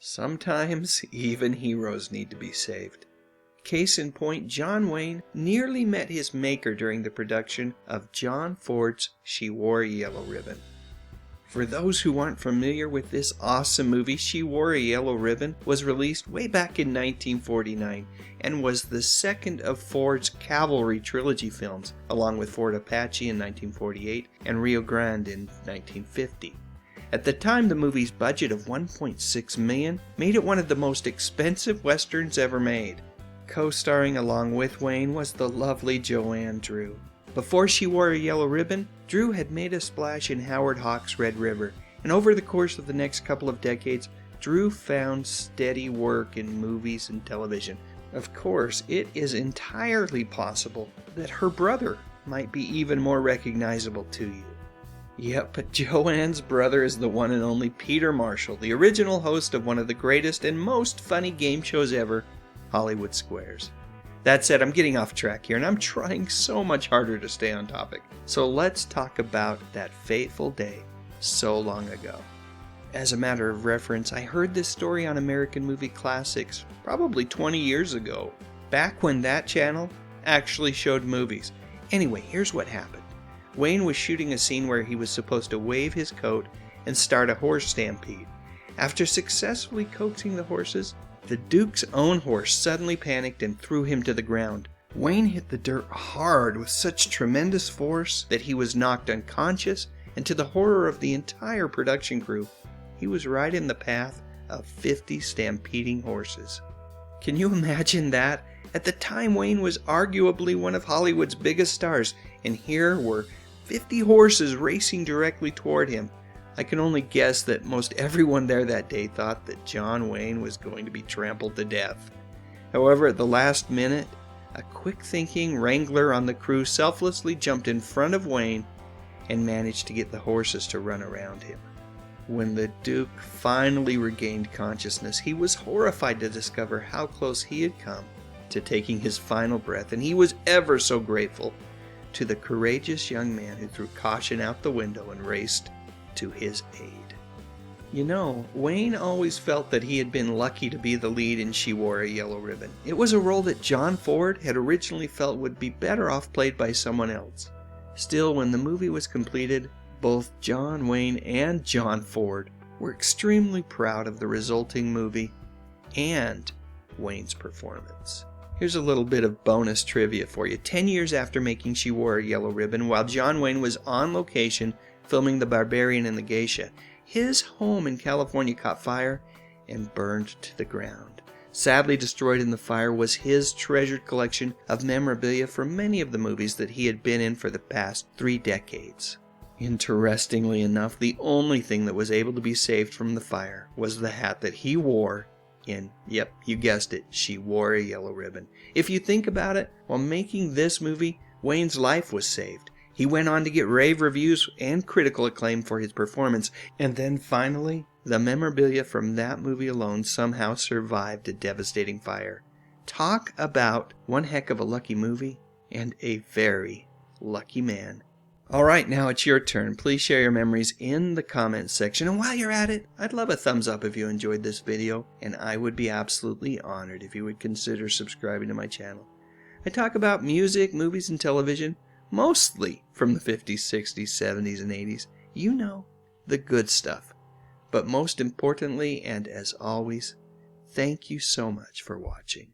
Sometimes even heroes need to be saved. Case in point, John Wayne nearly met his maker during the production of John Ford's She Wore a Yellow Ribbon. For those who aren't familiar with this awesome movie, She Wore a Yellow Ribbon was released way back in 1949 and was the second of Ford's Cavalry trilogy films, along with Fort Apache in 1948 and Rio Grande in 1950. At the time, the movie's budget of $1.6 million made it one of the most expensive westerns ever made. Co-starring along with Wayne was the lovely Joanne Dru. Before She Wore a Yellow Ribbon, Dru had made a splash in Howard Hawks' Red River, and over the course of the next couple of decades, Dru found steady work in movies and television. Of course, it is entirely possible that her brother might be even more recognizable to you. Yep, but Joanne's brother is the one and only Peter Marshall, the original host of one of the greatest and most funny game shows ever, Hollywood Squares. That said, I'm getting off track here, and I'm trying so much harder to stay on topic. So let's talk about that fateful day so long ago. As a matter of reference, I heard this story on American Movie Classics probably 20 years ago, back when that channel actually showed movies. Anyway, here's what happened. Wayne was shooting a scene where he was supposed to wave his coat and start a horse stampede. After successfully coaxing the horses, the Duke's own horse suddenly panicked and threw him to the ground. Wayne hit the dirt hard with such tremendous force that he was knocked unconscious, and to the horror of the entire production crew, he was right in the path of 50 stampeding horses. Can you imagine that? At the time, Wayne was arguably one of Hollywood's biggest stars, and here were 50 horses racing directly toward him. I can only guess that most everyone there that day thought that John Wayne was going to be trampled to death. However, at the last minute, a quick-thinking wrangler on the crew selflessly jumped in front of Wayne and managed to get the horses to run around him. When the Duke finally regained consciousness, he was horrified to discover how close he had come to taking his final breath, and he was ever so grateful to the courageous young man who threw caution out the window and raced to his aid. You know, Wayne always felt that he had been lucky to be the lead in She Wore a Yellow Ribbon. It was a role that John Ford had originally felt would be better off played by someone else. Still, when the movie was completed, both John Wayne and John Ford were extremely proud of the resulting movie and Wayne's performance. Here's a little bit of bonus trivia for you. 10 years after making She Wore a Yellow Ribbon, while John Wayne was on location filming The Barbarian and the Geisha, his home in California caught fire and burned to the ground. Sadly destroyed in the fire was his treasured collection of memorabilia from many of the movies that he had been in for the past 3 decades. Interestingly enough, the only thing that was able to be saved from the fire was the hat that he wore in, yep, you guessed it, She Wore a Yellow Ribbon. If you think about it, while making this movie, Wayne's life was saved. He went on to get rave reviews and critical acclaim for his performance, and then finally, the memorabilia from that movie alone somehow survived a devastating fire. Talk about one heck of a lucky movie and a very lucky man. Alright, now it's your turn. Please share your memories in the comments section. And while you're at it, I'd love a thumbs up if you enjoyed this video, and I would be absolutely honored if you would consider subscribing to my channel. I talk about music, movies, and television, mostly from the 50s, 60s, 70s, and 80s. You know, the good stuff. But most importantly, and as always, thank you so much for watching.